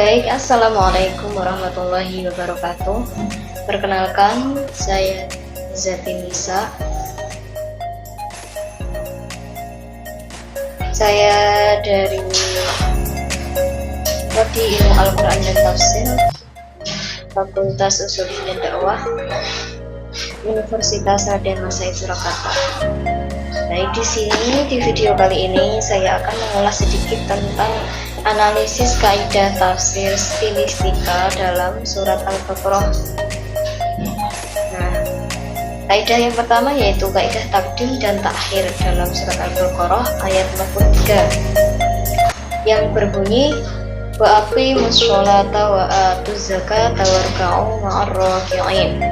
Baik, Assalamualaikum warahmatullahi wabarakatuh. Perkenalkan, saya Zati Nisa. Saya dari Prodi Ilmu Al-Quran dan Tafsir, Fakultas Usuluddin dan Dakwah, Universitas Raden Massaid Surakarta. Baik, di video kali ini saya akan mengulas sedikit tentang analisis kaidah tafsir stilistika dalam surat Al-Baqarah. Nah, kaidah yang pertama yaitu kaidah takdim dan takhir dalam surat Al-Baqarah ayat 43 yang berbunyi wa aqimus sholata wa atuz zakata warka'u ma'ar raki'in.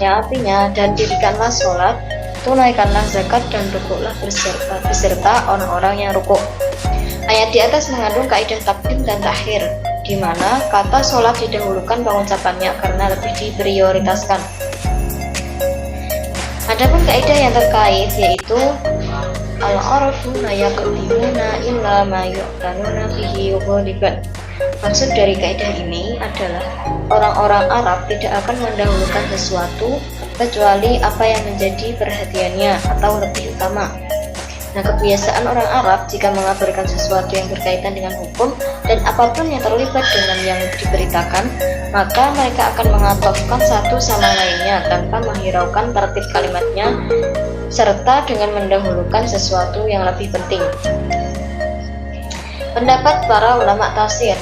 Yang artinya, dan dirikanlah sholat, tunaikanlah zakat, dan rukuklah beserta orang-orang yang rukuk. Ayat di atas mengandung kaidah takdim dan takhir, di mana kata sholat didahulukan pengucapannya karena lebih diprioritaskan. Adapun kaidah yang terkait yaitu al-arafuna yaqdimuna illa ma yu'tanuna bihi ghaliban. Maksud dari kaidah ini adalah orang-orang Arab tidak akan mendahulukan sesuatu kecuali apa yang menjadi perhatiannya atau lebih utama. Nah, kebiasaan orang Arab jika mengabarkan sesuatu yang berkaitan dengan hukum dan apapun yang terlibat dengan yang diberitakan, maka mereka akan mengatofkan satu sama lainnya tanpa menghiraukan tertib kalimatnya serta dengan mendahulukan sesuatu yang lebih penting. Pendapat para ulama tafsir.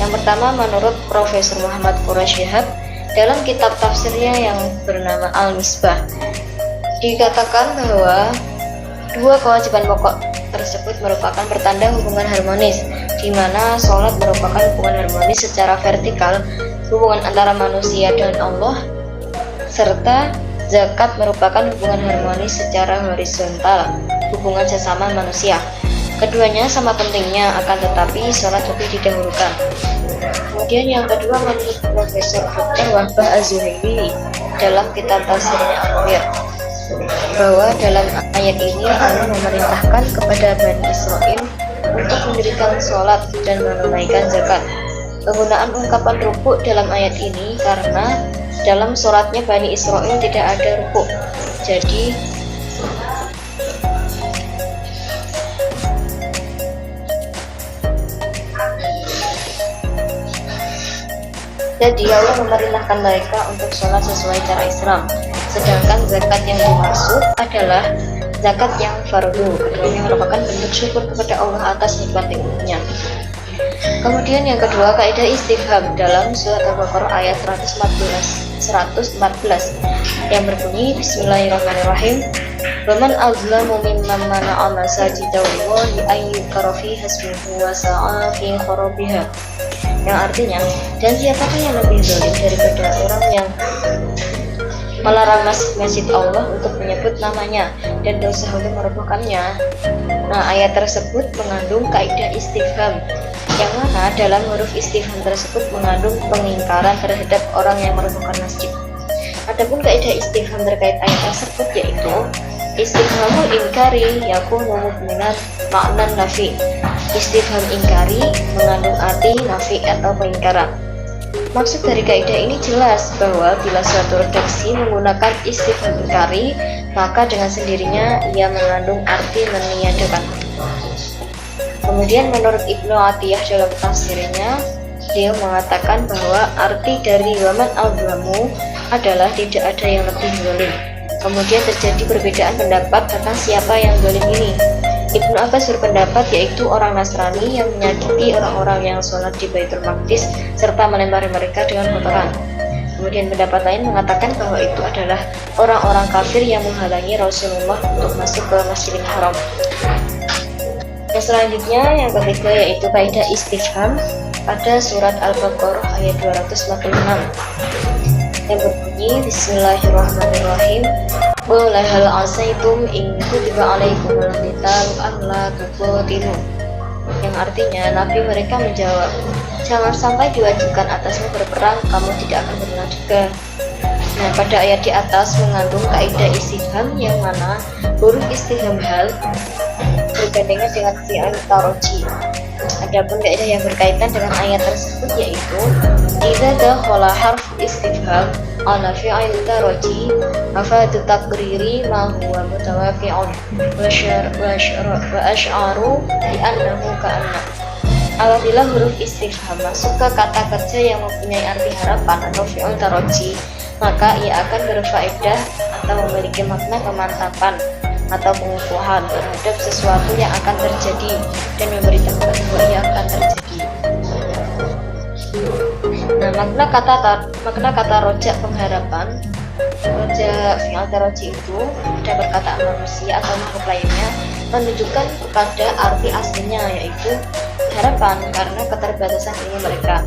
Yang pertama, menurut Profesor Muhammad Quraish Shihab dalam kitab tafsirnya yang bernama Al-Misbah, dikatakan bahwa dua kewajiban pokok tersebut merupakan pertanda hubungan harmonis, di mana sholat merupakan hubungan harmonis secara vertikal, hubungan antara manusia dan Allah, serta zakat merupakan hubungan harmonis secara horizontal, hubungan sesama manusia. Keduanya sama pentingnya, akan tetapi sholat lebih didahulukan. Kemudian yang kedua, menurut Profesor Dr. Wahbah Az-Zuhaili dalam kitab tafsirnya Al-Munir, bahwa dalam ayat ini Allah memerintahkan kepada Bani Israel untuk mendirikan sholat dan menunaikan zakat. Penggunaan ungkapan rukuk dalam ayat ini karena dalam sholatnya Bani Israel tidak ada rukuk. Jadi Allah memerintahkan mereka untuk sholat sesuai cara Islam. Sedangkan zakat yang dimaksud adalah zakat yang fardu, yang merupakan bentuk syukur kepada Allah atas nikmat-nikmatnya. Kemudian yang kedua, kaidah istifham dalam surat Al-Baqarah ayat 114 yang berbunyi Bismillahirrahmanirrahim. Waman azlamu mimman mana'a masajida Allahi an yuzkara fiha ismuhu wa sa'a fi kharabiha. Yang artinya, dan siapakah yang lebih zalim daripada orang yang melarang masjid Allah untuk menyebut namanya dan berusaha untuk merobohkannya. Nah, ayat tersebut mengandung kaidah istifham, yang mana dalam huruf istifham tersebut mengandung pengingkaran terhadap orang yang merobohkan masjid. Adapun kaidah istifham terkait ayat tersebut yaitu istifhamul inkari yakunu mubminan makna nafi. Istifham ingkari mengandung arti nafi atau pengingkaran. Maksud dari kaidah ini jelas bahwa bila suatu redaksi menggunakan istifham ingkari, maka dengan sendirinya ia mengandung arti meniadakan. Kemudian menurut Ibnu Atiyah dalam tafsirnya, dia mengatakan bahwa arti dari waman al-zlamu adalah tidak ada yang lebih zalim. Kemudian terjadi perbedaan pendapat tentang siapa yang zalim ini. Ibnu Abbas berpendapat yaitu orang Nasrani yang menyakiti orang-orang yang sholat di Baitul Maqdis serta melempari mereka dengan kotoran. Kemudian pendapat lain mengatakan bahwa itu adalah orang-orang kafir yang menghalangi Rasulullah untuk masuk ke Masjidil Haram. Yang selanjutnya, yang ketiga, yaitu kaidah istifham pada surat Al-Baqarah ayat 246 yang berbunyi Bismillahirrahmanirrahim. Qul hal asaitum in kutiba alaikumul qitalu alla tuqatilu. Yang artinya, Nabi mereka menjawab, jangan sampai diwajibkan atasmu berperang, kamu tidak akan berperang juga. Nah, pada ayat di atas mengandung kaidah istifham yang mana huruf istifham hal bergandengan dengan fi'il taroji. Adapun kaidah yang berkaitan dengan ayat tersebut yaitu idza dakhala harf istifham ala fi'il taraji afadu taqriri ma huwa mutawaqi'un wa asy'aru bi annahu ka'anna. Apabila huruf istifham masuk ke kata kerja yang mempunyai arti harapan atau fi'il taraji, maka ia akan berfaedah atau memiliki makna kemantapan atau pengukuhan terhadap sesuatu yang akan terjadi dan memberitahukan bahwa ia akan terjadi. Nah, makna kata rojak pengharapan, rojak fi'il taraji itu pada perkataan manusia atau makhluk lainnya menunjukkan kepada arti aslinya yaitu harapan karena keterbatasan ilmu mereka.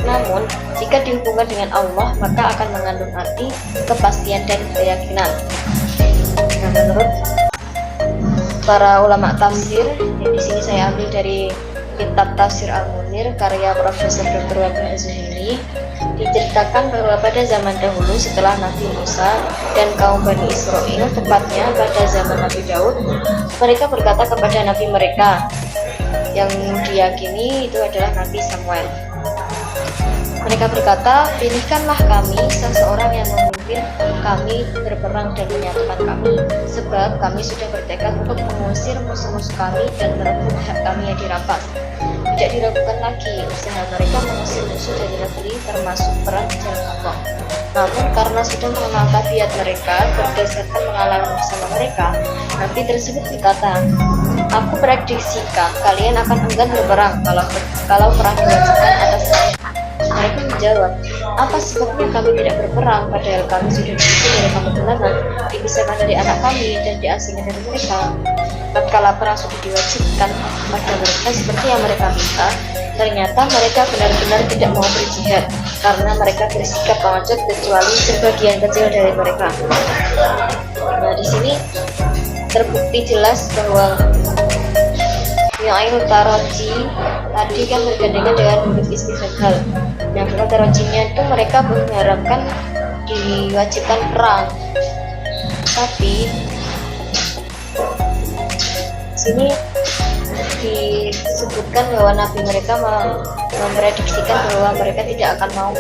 Namun, jika dihubungkan dengan Allah, maka akan mengandung arti kepastian dan keyakinan. Nah, menurut para ulama tafsir, yang di sini saya ambil dari kitab Tafsir Al-Munir karya Profesor Dr. Wahbah Az-Zuhaili, diceritakan bahwa pada zaman dahulu setelah Nabi Musa dan kaum Bani Israel, tepatnya pada zaman Nabi Daud, mereka berkata kepada nabi mereka yang diyakini itu adalah Nabi Samuel. Mereka berkata, pilihkanlah kami seseorang yang memimpin kami berperang dan menyatukan kami, sebab kami sudah bertekad untuk mengusir musuh-musuh kami dan merebut hak kami yang dirampas. Tidak diragukan lagi usaha mereka mengusir musuh dari negeri termasuk perang di jalan Allah. Namun karena sudah mengenal tabiat mereka berdasarkan pengalaman bersama mereka, Nabi tersebut berkata, aku prediksikan kalian akan enggan berperang kalau perang diwajibkan atas saya. Mereka menjawab, apa sebabnya kami tidak berperang padahal kami sudah diusir dari kampung halaman, dipisahkan dari anak kami dan diasingkan dari mereka. Tatkala perang sudah diwajibkan pada mereka seperti yang mereka minta, ternyata mereka benar-benar tidak mau berjihad karena mereka bersikap pengecut kecuali sebagian kecil dari mereka. Nah, di sini terbukti jelas bahwa fi'il taraji tadi kan bergandengan dengan huruf istifham. Nah, fi'il tarajinya itu mereka mengharapkan diwajibkan perang, tapi sini disebutkan bahwa nabi mereka memprediksikan bahwa mereka tidak akan mau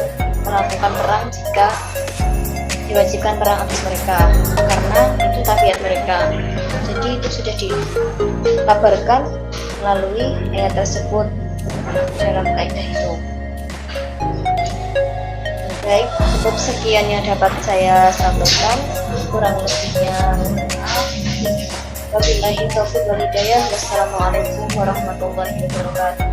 melakukan perang jika diwajibkan perang atas mereka karena itu tabiat mereka. Jadi itu sudah dikabarkan melalui ayat tersebut dalam kaidah itu. Baik, cukup sekian yang dapat saya sampaikan, kurang lebihnya wabillahi taufiq wal hidayah. Wassalamualaikum warahmatullahi wabarakatuh.